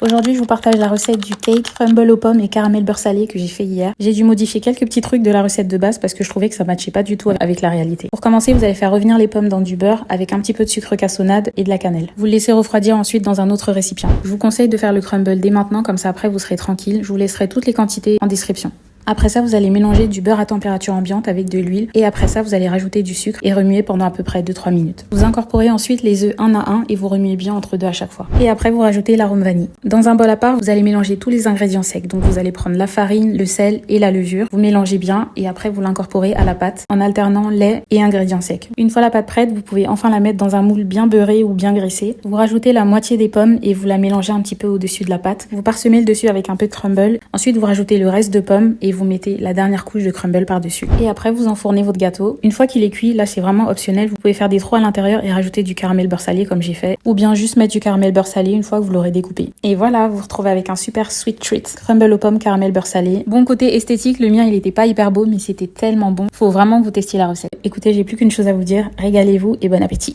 Aujourd'hui, je vous partage la recette du cake crumble aux pommes et caramel beurre salé que j'ai fait hier. J'ai dû modifier quelques petits trucs de la recette de base parce que je trouvais que ça matchait pas du tout avec la réalité. Pour commencer, vous allez faire revenir les pommes dans du beurre avec un petit peu de sucre cassonade et de la cannelle. Vous le laissez refroidir ensuite dans un autre récipient. Je vous conseille de faire le crumble dès maintenant, comme ça après vous serez tranquille. Je vous laisserai toutes les quantités en description. Après ça, vous allez mélanger du beurre à température ambiante avec de l'huile et après ça, vous allez rajouter du sucre et remuer pendant à peu près 2-3 minutes. Vous incorporez ensuite les œufs un à un et vous remuez bien entre deux à chaque fois. Et après, vous rajoutez l'arôme vanille. Dans un bol à part, vous allez mélanger tous les ingrédients secs. Donc vous allez prendre la farine, le sel et la levure. Vous mélangez bien et après vous l'incorporez à la pâte en alternant lait et ingrédients secs. Une fois la pâte prête, vous pouvez enfin la mettre dans un moule bien beurré ou bien graissé. Vous rajoutez la moitié des pommes et vous la mélangez un petit peu au-dessus de la pâte. Vous parsemez le dessus avec un peu de crumble. Ensuite, vous rajoutez le reste de pommes et vous mettez la dernière couche de crumble par-dessus. Et après, vous enfournez votre gâteau. Une fois qu'il est cuit, là c'est vraiment optionnel. Vous pouvez faire des trous à l'intérieur et rajouter du caramel beurre salé comme j'ai fait. Ou bien juste mettre du caramel beurre salé une fois que vous l'aurez découpé. Et voilà, vous vous retrouvez avec un super sweet treat. Crumble aux pommes, caramel beurre salé. Bon côté esthétique, le mien il était pas hyper beau mais c'était tellement bon. Faut vraiment que vous testiez la recette. Écoutez, j'ai plus qu'une chose à vous dire. Régalez-vous et bon appétit.